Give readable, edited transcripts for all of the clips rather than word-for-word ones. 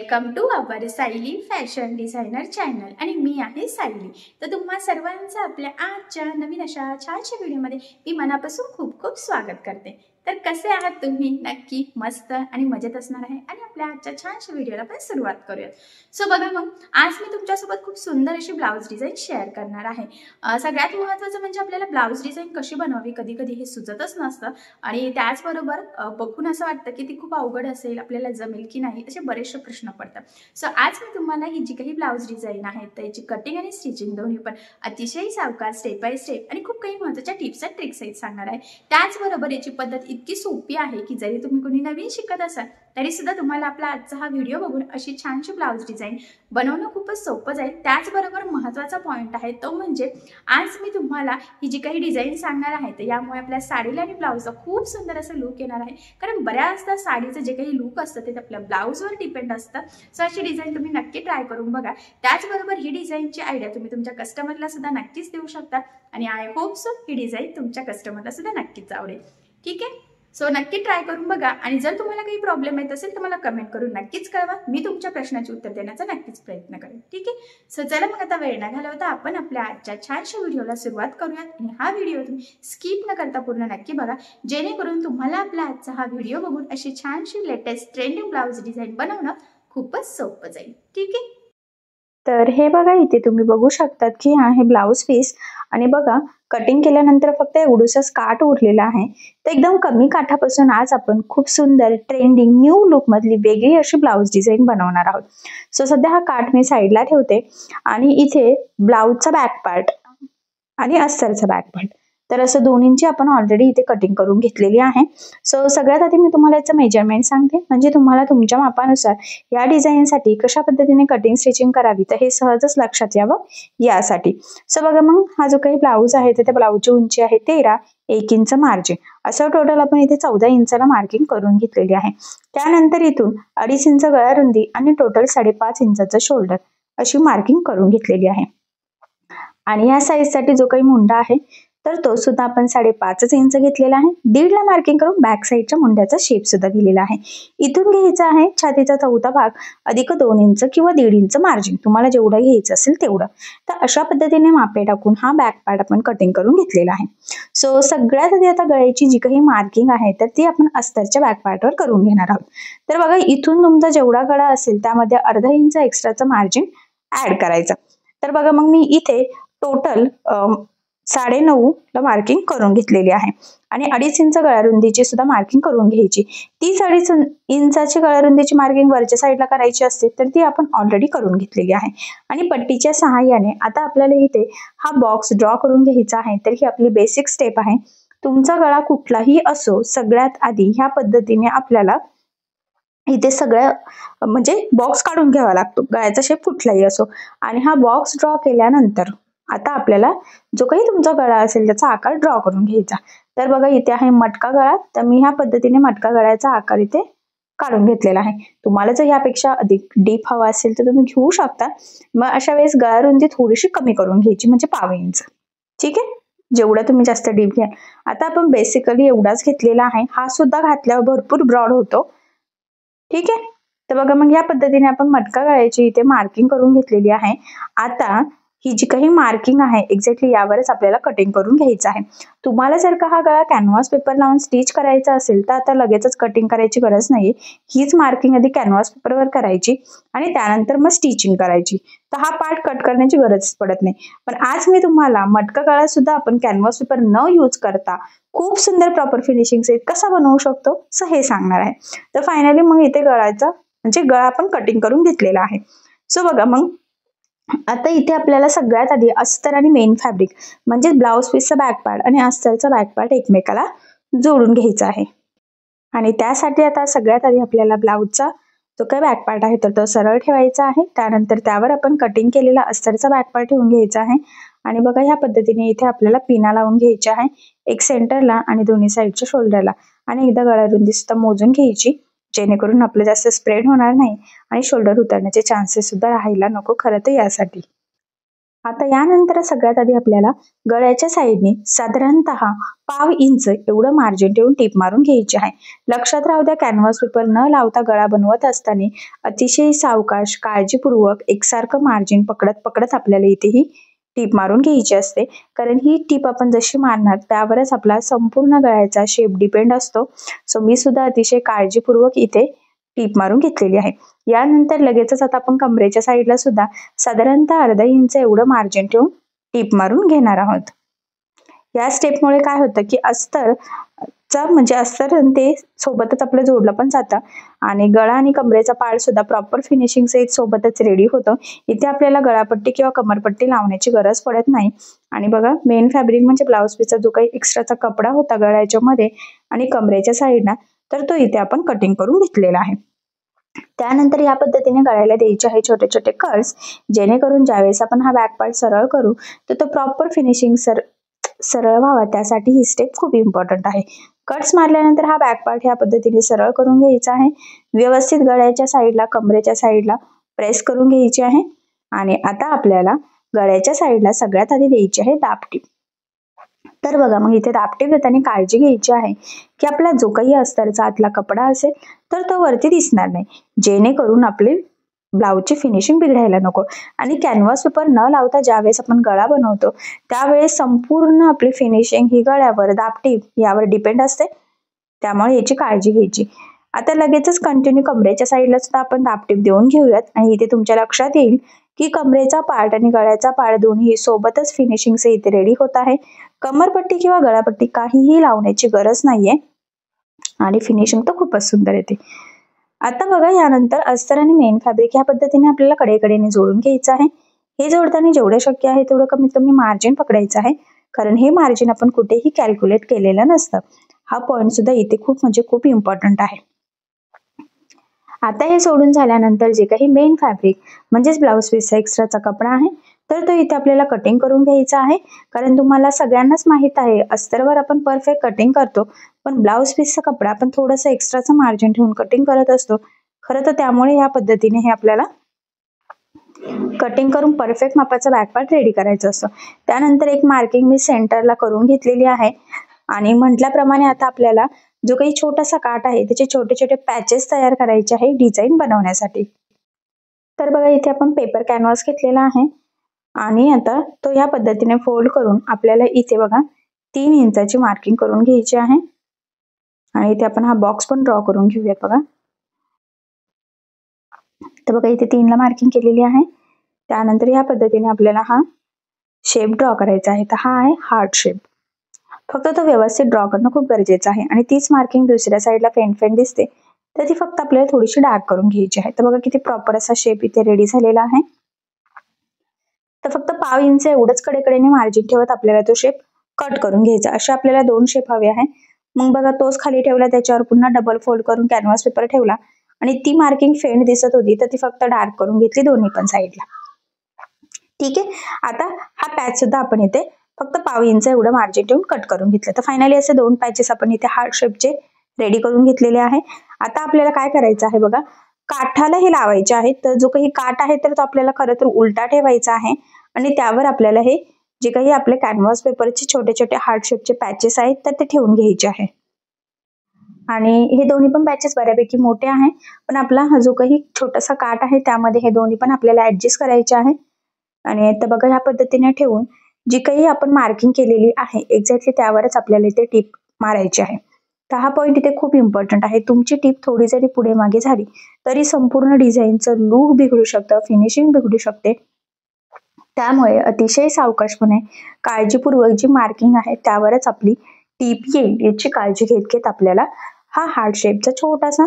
Welcome to our Sayali fashion designer channel आणि मी आहे सायली। तर तुम्हा सर्वांचं आपल्या आजच्या नवीन अशा छानशा व्हिडिओमध्ये मी मनापासून खूप खूप स्वागत करते। तर कसे आहात तुम्ही? नक्की मस्त आणि मजेत असणार आहे आणि आपल्या आजच्या छानशा व्हिडिओला आपण सुरुवात करूया। सो बघा मग आज मी तुमच्यासोबत खूप सुंदर अशी ब्लाउज डिझाईन शेअर करणार आहे। सगळ्यात महत्त्वाचं म्हणजे आपल्याला ब्लाउज डिझाईन कशी बनवावी कधी कधी हे सुचतच नसतं आणि त्याचबरोबर बघून असं वाटतं की ती खूप अवघड असेल, आपल्याला जमेल की नाही असे बरेचसे प्रश्न पडतात। सो आज मी तुम्हाला ही जी काही ब्लाउज डिझाईन आहे त्याची कटिंग आणि स्टिचिंग दोन्ही पण अतिशय सावकाश स्टेप बाय स्टेप आणि खूप काही महत्त्वाच्या टिप्स आणि ट्रिक्स आहेत सांगणार आहे। त्याचबरोबर याची पद्धत इतकी सोपी आहे की जरी तुम्ही कोणी नवीन शिकत असाल तरी सुद्धा तुम्हाला आपला आजचा हा व्हिडिओ बघून अशी छानशी ब्लाउज डिझाईन बनवणं खूपच सोपं जाईल। त्याचबरोबर महत्त्वाचा पॉइंट आहे तो म्हणजे आज मी तुम्हाला ही जी काही डिझाईन सांगणार आहे तर यामुळे आपल्या साडीला आणि ब्लाउजला खूप सुंदर असं लुक येणार आहे। कारण बऱ्याचदा साडीचं जे काही लुक असतं ते आपल्या ब्लाउजवर डिपेंड असतं। सो अशी डिझाईन तुम्ही नक्की ट्राय करून बघा। त्याचबरोबर ही डिझाईनची आयडिया तुम्ही तुमच्या कस्टमरला सुद्धा नक्कीच देऊ शकता आणि I hope so he design तुमच्या कस्टमरला सुद्धा नक्कीच आवडेल। ठीक आहे, सो नक्की ट्राय करून बघा आणि जर तुम्हाला काही प्रॉब्लेम येत असेल तर मला कमेंट करून नक्कीच कळवा। मी तुमच्या प्रश्नाचे उत्तर देण्याचा नक्कीच प्रयत्न करेन। ठीक आहे, सो चला मग आता वेळ न घालवता आपण आपल्या आजच्या छानशा व्हिडिओला सुरुवात करूयात आणि हा व्हिडिओ तुम्ही स्किप न करता पूर्ण नक्की बघा जेणेकरून तुम्हाला आपला आजचा हा व्हिडिओ बघून अशी छानशी लेटेस्ट ट्रेंडिंग ब्लाउज डिझाईन बनवणं खूपच सोपं जाईल। ठीक आहे, तर हे बघा इथे तुम्ही बघू शकतात की हा आहे ब्लाउज पीस आणि बघा कटिंग केल्यानंतर फक्त एवढंसंच काठ उरलेला आहे। तर एकदम कमी काठापासून आज आपण खूप सुंदर ट्रेंडिंग न्यू लुक मधली वेगळी अशी ब्लाउज डिझाईन बनवणार आहोत। सो सध्या हा काठ मी साईडला ठेवते आणि इथे ब्लाउजचा बॅक पार्ट आणि अस्तरचा बॅक पार्ट तर असं दोन्हींची आपण ऑलरेडी इथे कटिंग करून घेतलेली आहे। सो सगळ्यात आधी मी तुम्हाला याचं मेजरमेंट सांगते म्हणजे तुम्हाला तुमच्या मापानुसार या डिझाईनसाठी कशा पद्धतीने कटिंग स्टिचिंग करावी तर हे सहजच लक्षात यावं यासाठी। सो बघा मग हा जो काही ब्लाऊज आहे तर त्या ब्लाऊजची उंची आहे 13, 1 इंच मार्जिन असं टोटल आपण इथे 14 इंचाला मार्किंग करून घेतलेली आहे। त्यानंतर इथून 2.5 इंच गळा रुंदी आणि टोटल 5.5 इंचाचं शोल्डर अशी मार्किंग करून घेतलेली आहे। आणि या साईजसाठी जो काही मुंडा आहे तर तो सुद्धा आपण 5.5 इंच घेतलेला आहे। 1.5 ला मार्किंग करून बॅक साईडच्या मुंड्याचा शेप सुद्धा दिलेला आहे। इथून घ्यायचा आहे छातीचा चौथा भाग अधिक 2 इंच किंवा 1.5 इंच मार्जिन तुम्हाला जेवढं घ्यायचं असेल तेवढं। तर अशा पद्धतीने मापे टाकून हा बॅक पार्ट आपण कटिंग करून घेतलेला आहे। सो सगळ्यात आधी आता गळ्याची जी काही मार्किंग आहे तर ती आपण अस्तरच्या बॅक पार्टवर करून घेणार आहोत। तर बघा इथून तुमचा जेवढा गळा असेल त्यामध्ये अर्धा इंच एक्स्ट्राचं मार्जिन ऍड करायचं। तर बघा मग मी इथे टोटल 9.5 ला मार्किंग करून घेतलेली आहे आणि 2.5 इंच गळारुंदीची सुद्धा मार्किंग करून घ्यायची। ती 2.5 इंचाची गळारुंदीची मार्किंग वरच्या साईडला करायची असते तर ती आपण ऑलरेडी करून घेतलेली आहे। आणि पट्टीच्या सहाय्याने आता आपल्याला इथे हा बॉक्स ड्रॉ करून घ्यायचा आहे। तर ही आपली बेसिक स्टेप आहे। तुमचा गळा कुठलाही असो सगळ्यात आधी ह्या पद्धतीने आपल्याला इथे सगळं म्हणजे बॉक्स काढून घ्यावा लागतो गळ्याचा शेप कुठलाही असो। आणि हा बॉक्स ड्रॉ केल्यानंतर आता आपल्याला जो काही तुमचा गळा असेल त्याचा आकार ड्रॉ करून घ्यायचा। तर बघा इथे आहे मटका गळा तर मी ह्या पद्धतीने मटका गळ्याचा आकार इथे काढून घेतलेला आहे। तुम्हाला जर यापेक्षा अधिक डीप हवा असेल तर तुम्ही घेऊ शकता। मग अशा वेळेस गळा रुंदी थोडीशी कमी करून घ्यायची म्हणजे 1/2 इंच। ठीक आहे, जेवढा तुम्ही जास्त डीप घ्या। आता आपण बेसिकली एवढाच घेतलेला आहे, हा सुद्धा घातल्यावर भरपूर ब्रॉड होतो। ठीक आहे, तर बघा मग या पद्धतीने आपण मटका गळ्याची इथे मार्किंग करून घेतलेली आहे। आता ही जी काही मार्किंग आहे एक्झॅक्टली यावरच आपल्याला कटिंग करून घ्यायचं आहे। तुम्हाला जर का हा गळा कॅनव्हास पेपर लावून स्टिच करायचा असेल तर आता लगेचच कटिंग करायची गरज नाही। हीच मार्किंग आधी कॅनव्हास पेपरवर करायची आणि त्यानंतर मग स्टिचिंग करायची। तर हा पार्ट कट करण्याची गरज पडत नाही। पण आज मी तुम्हाला मटका गळा सुद्धा आपण कॅनव्हास पेपर न यूज करता खूप सुंदर प्रॉपर फिनिशिंग सेट कसा बनवू शकतो असं हे सांगणार आहे। तर फायनली मग इथे गळाचा म्हणजे गळा आपण कटिंग करून घेतलेला आहे। सो बघा मग आता इथे आपल्याला सगळ्यात आधी अस्तर आणि मेन फॅब्रिक म्हणजे ब्लाउज पीसचा बॅक पार्ट आणि अस्तरचा बॅक पार्ट एकमेकाला जोडून घ्यायचा आहे। आणि त्यासाठी आता सगळ्यात आधी आपल्याला ब्लाउजचा जो काही बॅक पार्ट आहे तर तो सरळ ठेवायचा आहे। त्यानंतर त्यावर आपण कटिंग केलेला अस्तरचा बॅक पार्ट ठेवून घ्यायचा आहे। आणि बघा ह्या पद्धतीने इथे आपल्याला पिना लावून घ्यायची आहे, एक सेंटरला आणि दोन्ही साईडच्या शोल्डरला आणि एकदा गळा रुंदी सुद्धा मोजून घ्यायची जेणेकरून आपलं जास्त स्प्रेड होणार नाही आणि शोल्डर उतरण्याचे चान्सेस सुद्धा राहायला नको खरं तर यासाठी। आता यानंतर सगळ्यात आधी आपल्याला गळ्याच्या साईडने साधारणतः पाव इंच एवढं मार्जिन ठेवून टीप मारून घ्यायची आहे. लक्षात राहू द्या, कॅनव्हास पेपर न लावता गळा बनवत असताना अतिशय सावकाश काळजीपूर्वक एकसारखं मार्जिन पकडत पकडत आपल्याला इथे ही टीप मारून घ्यायची असते. कारण ही टीप आपण जशी मारणार त्यावरच आपला संपूर्ण गळ्याचा शेप डिपेंड असतो. सो मी सुद्धा अतिशय काळजीपूर्वक इथे टीप मारून घेतलेली आहे. यानंतर लगेचच आता आपण कमरेच्या साईडला सुद्धा साधारणतः अर्धा इंच एवढं मार्जिन ठेवून टीप मारून घेणार आहोत. या स्टेपमुळे काय होतं की अस्तरचा म्हणजे अस्तर ते सोबतच आपलं जोडलं पण जातं आणि गळा आणि कमरेचा पाळ सुद्धा प्रॉपर फिनिशिंग सहित सोबतच रेडी होतं. इथे आपल्याला गळापट्टी किंवा कमरपट्टी लावण्याची गरज पडत नाही. आणि बघा, मेन फॅब्रिक म्हणजे ब्लाउज पीसचा जो काही एक्स्ट्राचा कपडा होता गळ्याच्या मध्ये आणि कमरेच्या साईडला, तर तो इथे आपण कटिंग करून घेतलेला आहे. त्यानंतर या पद्धतीने गळ्याला द्यायचे आहे छोटे छोटे कट्स, जेणेकरून ज्यावेळेस आपण हा बॅक पार्ट सरळ करू तर तो प्रॉपर फिनिशिंग सरळ व्हावा, त्यासाठी ही स्टेप खूप इम्पॉर्टंट आहे. कट्स मारल्यानंतर हा बॅक पार्ट ह्या पद्धतीने सरळ करून घ्यायचा आहे. व्यवस्थित गळ्याच्या साईडला कमरेच्या साईडला प्रेस करून घ्यायची आहे. आणि आता आपल्याला गळ्याच्या साईडला सगळ्यात आधी द्यायची आहे दाबटीप. तर बघा, मग इथे दाबटीप देताना काळजी घ्यायची आहे की आपला जो काही अस्तरचा आतला कपडा असेल तर तो वरती दिसणार नाही, जेणेकरून आपले ब्लाऊजची फिनिशिंग बिघडायला नको. आणि कॅनव्हास पेपर न लावता ज्यावेळेस आपण गळा बनवतो त्यावेळेस संपूर्ण आपली फिनिशिंग ही गळ्यावर दाबटीप यावर डिपेंड असते, त्यामुळे याची काळजी घ्यायची. आता लगेचच कंटिन्यू कमरेच्या साईडला सुद्धा आपण दाबटीप देऊन घेऊयात. आणि इथे तुमच्या लक्षात येईल की कमरेचा पार्ट आणि गळ्याचा पार्ट दोन्ही सोबतच फिनिशिंग इथे रेडी होत आहे. कमरपट्टी किंवा गळापट्टी काहीही लावण्याची गरज नाहीये आणि फिनिशिंग तर खूपच सुंदर येते. आता बघा, यानंतर अस्तर आणि मेन फॅब्रिक ह्या पद्धतीने आपल्याला कडेकडेने जोडून घ्यायचं आहे. हे जोडताना जेवढं शक्य आहे तेवढं कमीत कमी मार्जिन पकडायचं आहे, कारण हे मार्जिन आपण कुठेही कॅल्क्युलेट केलेलं नसतं. हा पॉईंट सुद्धा इथे खूप म्हणजे खूप इम्पॉर्टंट आहे. आता हे सोडून झाल्यानंतर जे काही मेन फॅब्रिक म्हणजेच ब्लाऊज पीसचा एक्स्ट्राचा कपडा आहे तर तो इथे आपल्याला कटिंग करून घ्यायचा आहे. कारण तुम्हाला सगळ्यांनाच माहित आहे, अस्तरवर आपण परफेक्ट कटिंग करतो, पण ब्लाऊज पीसचा कपडा आपण थोडंसं एक्स्ट्राचं मार्जिन ठेवून कटिंग करत असतो. खरं तर त्यामुळे या पद्धतीने हे आपल्याला कटिंग करून परफेक्ट मापाचा बॅक पार्ट रेडी करायचं असतं. त्यानंतर एक मार्किंग मी सेंटरला करून घेतलेली आहे. आणि म्हटल्याप्रमाणे आता आपल्याला जो काही छोटासा काट आहे त्याचे छोटे छोटे पॅचेस तयार करायचे आहे डिझाईन बनवण्यासाठी. तर बघा, इथे आपण पेपर कॅनव्हास घेतलेला आहे आणि आता तो या पद्धतीने फोल्ड करून आपल्याला इथे बघा 3 इंचाची मार्किंग करून घ्यायची आहे. आणि इथे आपण हा बॉक्स पण ड्रॉ करून घेऊयात. बघा, तर बघा इथे 3 ला मार्किंग केलेली आहे. त्यानंतर या पद्धतीने आपल्याला हा शेप ड्रॉ करायचा आहे. तर हा आहे हार्ट शेप. फक्त तो व्यवस्थित ड्रॉ करणं खूप गरजेचं आहे. आणि तीच मार्किंग दुसऱ्या साईडला फेंट दिसते तर ती फक्त आपल्याला थोडीशी डार्क करून घ्यायची आहे. तर बघा किती प्रॉपर असा शेप इथे रेडी झालेला आहे. तर फक्त पाव इंच एवढंच कडेकडेने मार्जिन ठेवत आपल्याला तो शेप कट करून घ्यायचा. असे आपल्याला 2 शेप हवे आहे. मग बघा, तोच खाली ठेवला, त्याच्यावर पुन्हा डबल फोल्ड करून कॅनव्हास पेपर ठेवला आणि ती मार्किंग फेंट दिसत होती तर ती फक्त डार्क करून घेतली दोन्ही पण साईडला. ठीक आहे. आता हा पॅच सुद्धा आपण इथे फक्त पाव इंच एवढं मार्जिन ठेवून कट करून घेतलं. तर फायनली असे 2 पॅचेस आपण इथे हार्ट शेपचे रेडी करून घेतलेले आहे. आता आपल्याला काय करायचं आहे बघा, काठाला हे लावायचे आहे. तर जो काही काठ आहे तर तो आपल्याला खरं तर उलटा ठेवायचा आहे आणि त्यावर आपल्याला हे जे काही आपले कॅनव्हास पेपरचे छोटे छोटे हार्ट शेपचे पॅचेस आहेत तर ते ठेवून घ्यायचे आहे. आणि हे दोन्ही पण पॅचेस बऱ्यापैकी मोठे आहे, पण आपला हा जो काही छोटासा काठ आहे त्यामध्ये हे दोन्ही पण आपल्याला ऍडजस्ट करायचे आहे. आणि आता बघा, ह्या पद्धतीने ठेवून जी काही आपण मार्किंग केलेली आहे एक्झॅक्टली त्यावरच आपल्याला इथे टीप मारायची आहे. तर हा पॉईंट इथे खूप इम्पॉर्टंट आहे. तुमची टीप थोडी जरी पुढे मागे झाली तरी संपूर्ण डिझाईनचं लुक बिघडू शकतं, फिनिशिंग बिघडू शकते. त्यामुळे अतिशय सावकाशपणे काळजीपूर्वक जी मार्किंग आहे त्यावरच आपली टीप येईल याची काळजी घेत घेत आपल्याला हा हार्ट शेपचा छोटासा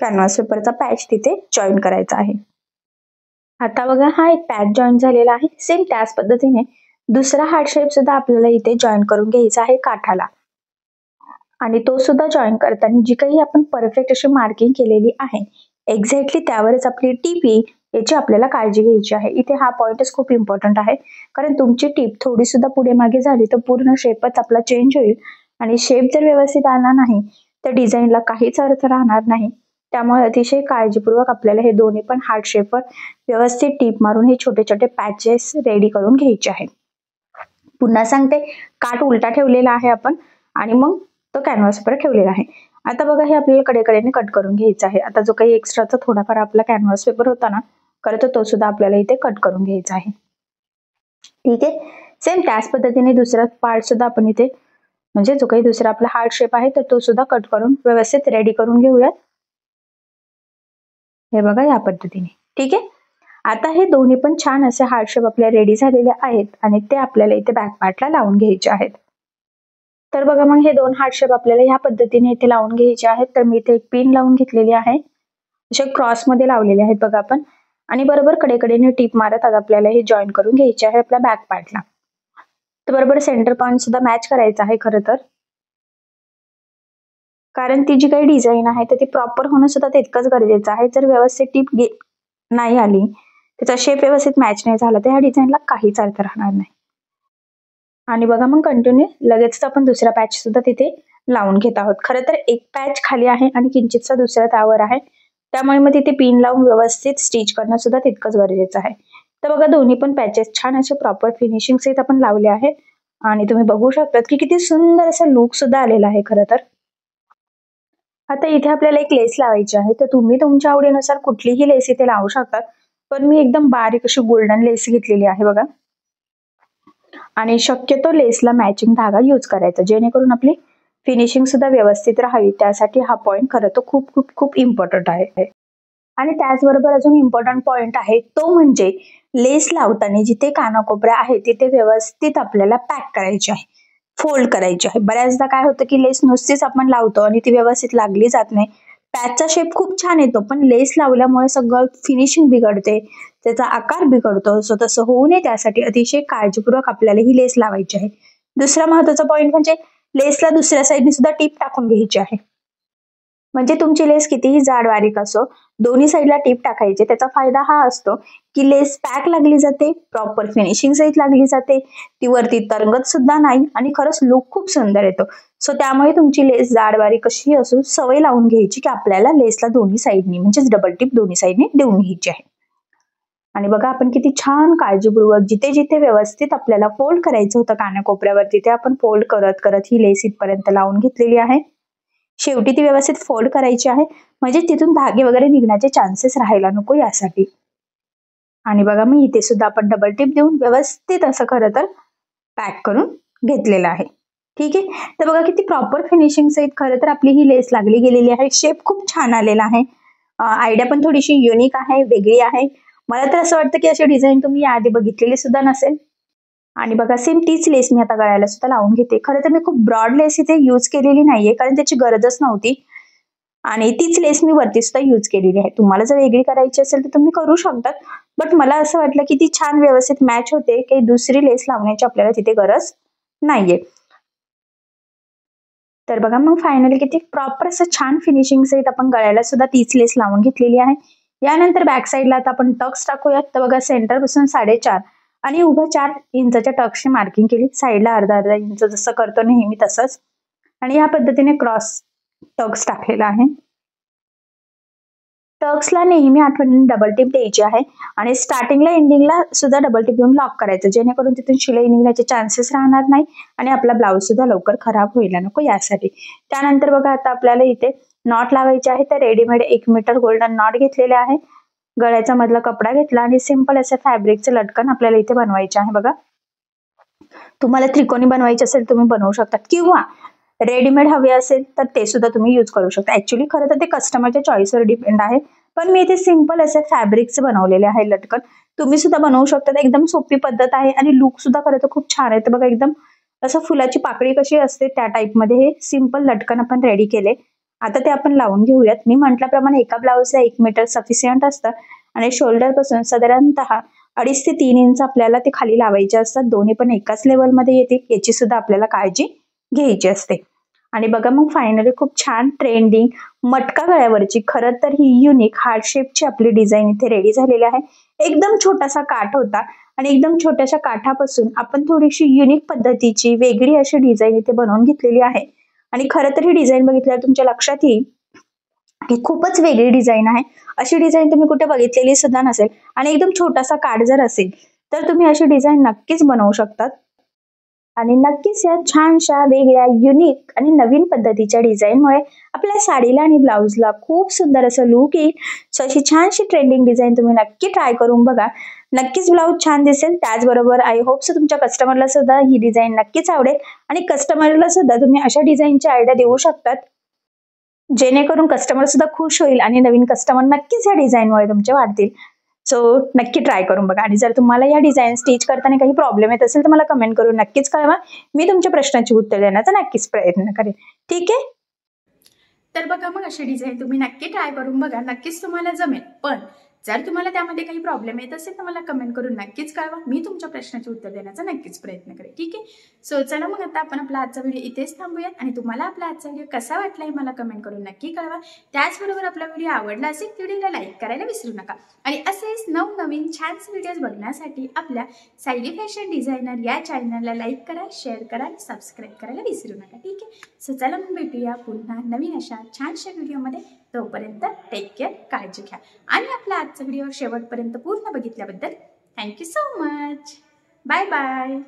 कॅनव्हास पेपरचा पॅच तिथे जॉईन करायचा आहे. आता बघा, हा एक पॅच जॉईन झालेला आहे. सेम त्याच पद्धतीने दुसरा हार्ट शेप सुद्धा आपल्याला इथे जॉईन करून घ्यायचा आहे काठाला. आणि तो सुद्धा जॉईन करताना जी काही आपण परफेक्ट अशी मार्किंग केलेली आहे एक्झॅक्टली त्यावरच आपली टीप येईल याची आपल्याला काळजी घ्यायची आहे. इथे हा पॉईंटच खूप इम्पॉर्टंट आहे, कारण तुमची टीप थोडी सुद्धा पुढे मागे झाली तर पूर्ण शेपच आपला चेंज होईल आणि शेप जर व्यवस्थित आला नाही तर डिझाईनला काहीच अर्थ राहणार नाही. त्यामुळे अतिशय काळजीपूर्वक आपल्याला हे दोन्ही पण हार्ट शेपवर व्यवस्थित टीप मारून हे छोटे छोटे पॅचेस रेडी करून घ्यायचे आहेत. पुन्हा सांगते, काठ उलटा ठेवलेला आहे आपण आणि मग तो कॅनव्हासवर ठेवलेला आहे. आता बघा हे आपल्याला कडेकडेने कट करून घ्यायचं आहे. आता जो काही एक्स्ट्राचा थोडाफार आपला कॅनव्हास पेपर होता ना खरं तो सुद्धा आपल्याला इथे कट करून घ्यायचा आहे. ठीक आहे, सेम त्याच पद्धतीने दुसरा पार्ट सुद्धा आपण इथे म्हणजे जो काही दुसरा आपला हार्ट शेप आहे तर तो सुद्धा कट करून व्यवस्थित रेडी करून घेऊयात. हे बघा या पद्धतीने. ठीक आहे, आता हे दोन्ही पण छान असे हार्ट शेप आपल्या रेडी झालेले आहेत आणि ते आपल्याला इथे बॅक पार्टला लावून घ्यायचे आहेत. तर बघा मग हे दोन हार्ट शेप आपल्याला ह्या पद्धतीने इथे लावून घ्यायचे आहेत. तर मी इथे एक पिन लावून घेतलेली आहे, असे क्रॉस मध्ये लावलेले आहेत बघा आपण, आणि बरोबर कडेकडेने टीप मारत आज आपल्याला हे जॉईन करून घ्यायचे आहे आपल्या बॅक पार्टला. तर बरोबर सेंटर पॉईंट सुद्धा मॅच करायचा आहे खरं तर, कारण ती जी काही डिझाईन आहे तर ती प्रॉपर होणं सुद्धा तितकंच गरजेचं आहे. जर व्यवस्थित टीप नाही आली, त्याचा शेप व्यवस्थित मॅच नाही झाला तर ह्या डिझाईनला काहीच अर्थ राहणार नाही. आणि बघा मग कंटिन्यू लगेच आपण दुसरा पॅच सुद्धा तिथे लावून घेत आहोत. खरं तर एक पॅच खाली आहे आणि किंचितचा दुसरा त्यावर आहे, त्यामुळे मग तिथे पिन लावून व्यवस्थित स्टिच करणं सुद्धा तितकंच गरजेचं आहे. तर बघा दोन्ही पण पॅचेस छान असे प्रॉपर फिनिशिंग सहित आपण लावले आहे आणि तुम्ही बघू शकतात की किती सुंदर असा लुक सुद्धा आलेला आहे खरं तर. आता इथे आपल्याला एक लेस लावायची आहे, तर तुम्ही तुमच्या आवडीनुसार कुठलीही लेस इथे लावू शकतात, पण मी एकदम बारीक अशी गोल्डन लेस घेतलेली आहे बघा. आणि शक्यतो लेसला मॅचिंग धागा यूज करायचा जेणेकरून आपली फिनिशिंग सुद्धा व्यवस्थित राहावी. त्यासाठी हा पॉईंट खरं तो खूप खूप खूप इम्पॉर्टंट आहे. आणि त्याचबरोबर अजून इम्पॉर्टंट पॉईंट आहे तो म्हणजे लेस लावताना जिथे कानाकोपऱ्या आहे तिथे व्यवस्थित आपल्याला पॅक करायची आहे, फोल्ड करायची आहे. बऱ्याचदा काय होतं की लेस नुसतीच आपण लावतो आणि ती व्यवस्थित लागली जात नाही. पॅचचा शेप खूप छान येतो पण लेस लावल्यामुळे सगळं फिनिशिंग बिघडते, त्याचा आकार बिघडतो. सो तसं होऊ नये त्यासाठी अतिशय काळजीपूर्वक आपल्याला ही लेस लावायची आहे. दुसरा महत्वाचा पॉईंट म्हणजे लेसला दुसऱ्या साईडने सुद्धा टीप टाकून घ्यायची आहे. म्हणजे तुमची लेस कितीही जाड बारीक असो, दोन्ही साईडला टीप टाकायची. त्याचा फायदा हा असतो की लेस पॅक लागली जाते, प्रॉपर फिनिशिंग सहित लागली जाते, ती वरती तरंगत सुद्धा नाही आणि खरंच लुक खूप सुंदर येतो. सो त्यामुळे तुमची लेस जाड बारीक कशी असो सवय लावून घ्यायची की आपल्याला लेसला दोन्ही साईडनी म्हणजेच डबल टिप दोन्ही साईडनी देऊन घ्यायची आहे. आणि बघा आपण किती छान काळजीपूर्वक जिथे जिथे व्यवस्थित आपल्याला फोल्ड करायचं होतं कानाकोपऱ्यावर तिथे आपण फोल्ड करत करत ही लेस इथपर्यंत लावून घेतलेली आहे. शेवटी ती व्यवस्थित फोल्ड करायची आहे म्हणजे तिथून धागे वगैरे निघण्याचे चान्सेस राहायला नको यासाठी. आणि बघा मी इथे सुद्धा आपण डबल टिप देऊन व्यवस्थित असं खरं तर पॅक करून घेतलेलं आहे. ठीक आहे, तर बघा किती प्रॉपर फिनिशिंग सहित खरं तर आपली ही लेस लागली गेलेली आहे. शेप खूप छान आलेला आहे. आयडिया पण थोडीशी युनिक आहे, वेगळी आहे. मला तर असं वाटतं की अशी डिझाईन तुम्ही याआधी बघितलेली सुद्धा नसेल. आणि बघा सेम तीच लेस मी आता गळ्याला सुद्धा लावून घेते. खरं तर मी खूप ब्रॉड लेस इथे यूज केलेली नाहीये कारण त्याची गरजच नव्हती आणि तीच लेस मी वरती सुद्धा यूज केलेली आहे. तुम्हाला जर वेगळी करायची असेल तर तुम्ही करू शकतात, बट मला असं वाटलं की ती छान व्यवस्थित मॅच होते, काही दुसरी लेस लावण्याची आपल्याला तिथे गरज नाहीये. तर बघा मग फायनली किती प्रॉपर असं छान फिनिशिंग सहित आपण गळ्याला सुद्धा तीच लेस लावून घेतलेली आहे. यानंतर बॅक साईडला आता आपण टक्स टाकूयात. तर बघा सेंटर पासून 4.5 आणि उभं 4 इंचाच्या टक्सची मार्किंग केली, साईडला अर्धा इंच जसं करतो नेहमी तसंच, आणि या पद्धतीने क्रॉस टक्स टाकलेला आहे. टक्सला नेहमी आठवणीने डबल टिप द्यायची आहे आणि स्टार्टिंगला एंडिंगला सुद्धा डबल टिप देऊन लॉक करायचं जेणेकरून तिथून शिलाई निघण्याचे चान्सेस राहणार नाही आणि आपला ब्लाऊज सुद्धा लवकर खराब व्हायला नको यासाठी. त्यानंतर बघा आता आपल्याला इथे नॉट लावायचे आहे. तर रेडीमेड 1 मीटर गोल्डन नॉट घेतलेले आहे, गळ्याचा मधला कपडा घेतला आणि सिंपल असं फॅब्रिकचं लटकन आपल्याला इथे बनवायचे आहे. बघा तुम्हाला त्रिकोणी बनवायचे असेल तुम्ही बनवू शकता किंवा रेडीमेड हवे असेल तर ते सुद्धा तुम्ही यूज करू शकता. ऍक्च्युली खरं तर ते कस्टमरच्या चॉईसवर डिपेंड आहे, पण मी इथे सिंपल असे फॅब्रिकचे बनवलेले आहे लटकन. तुम्ही सुद्धा बनवू शकता. एकदम सोपी पद्धत आहे आणि लुक सुद्धा खरं तर खूप छान आहे. तर बघा एकदम असं फुलाची पाकळी कशी असते त्या टाईपमध्ये हे सिंपल लटकन आपण रेडी केले. आता ते आपण लावून घेऊयात. मी म्हटल्याप्रमाणे एका ब्लाऊजला 1 मीटर सफिशियंट असतं आणि शोल्डर पासून साधारणतः 2.5 ते 3 इंच आपल्याला ते खाली लावायचे असतात. दोन्ही पण एकाच लेवलमध्ये येतील याची सुद्धा आपल्याला काळजी घ्यायची असते. आणि बघा मग फायनली खूप छान ट्रेंडिंग मटका गळ्यावरची खरं तर ही युनिक हार्ट शेपची आपली डिझाईन इथे रेडी झालेली आहे. एकदम छोटासा काठ होता आणि एकदम छोट्याशा काठापासून आपण थोडीशी युनिक पद्धतीची वेगळी अशी डिझाईन इथे बनवून घेतलेली आहे. आणि खरं तर ही डिझाईन बघितल्यावर तुमच्या लक्षात येईल ही खूपच वेगळी डिझाईन आहे. अशी डिझाईन तुम्ही कुठे बघितलेली सुद्धा नसेल आणि एकदम छोटासा कार्ड जर असेल तर तुम्ही अशी डिझाईन नक्कीच बनवू शकतात. आणि नक्कीच या छानशा वेगळ्या युनिक आणि नवीन पद्धतीच्या डिझाईनमुळे आपल्या साडीला आणि ब्लाऊजला खूप सुंदर असं लुक येईल. सो अशी छानशी ट्रेंडिंग डिझाईन तुम्ही नक्की ट्राय करून बघा. नक्कीच ब्लाऊज छान दिसेल. त्याचबरोबर आय होप सो तुमच्या कस्टमरला सुद्धा ही डिझाईन नक्कीच आवडेल आणि कस्टमरला सुद्धा तुम्ही अशा डिझाईनची आयडिया देऊ शकतात जेणेकरून कस्टमर सुद्धा खुश होईल आणि नवीन कस्टमर नक्कीच या डिझाईनमुळे तुमचे वाढतील. सो नक्की ट्राय करून बघा आणि जर तुम्हाला या डिझाईन स्टिच करताना काही प्रॉब्लेम येत असेल तर मला कमेंट करून नक्कीच कळवा. मी तुमच्या प्रश्नाची उत्तर देण्याचा नक्कीच प्रयत्न करेन. ठीक आहे. तर बघा मग अशी डिझाईन तुम्ही नक्की ट्राय करून बघा, नक्कीच तुम्हाला जमेल. पण जर तुम्हाला त्यामध्ये काही प्रॉब्लेम येत असेल तर मला कमेंट करून नक्कीच कळवा. मी तुमच्या प्रश्नाचे उत्तर देण्याचा नक्कीच प्रयत्न करेन. ठीक आहे. सो चला मग आता आपण आपला आजचा व्हिडिओ इथेच थांबूयात आणि तुम्हाला आपला आजचा व्हिडिओ कसा वाटला हे मला कमेंट करून नक्की कळवा. त्याचबरोबर आपला व्हिडिओ आवडला असेल व्हिडिओला लाईक करायला विसरू नका आणि असेच नवनवीन छान व्हिडिओज बघण्यासाठी आपल्या सायली फॅशन डिझायनर या चॅनलला लाईक करा, शेअर करा आणि सबस्क्राईब करायला विसरू नका. ठीक आहे. सो चला मग भेटूया पुन्हा नवीन अशा छानशा व्हिडिओमध्ये. तोपर्यंत टेक केअर, काळजी घ्या आणि आपला आजचा व्हिडिओ शेवटपर्यंत पूर्ण बघितल्याबद्दल thank you so much. Bye bye.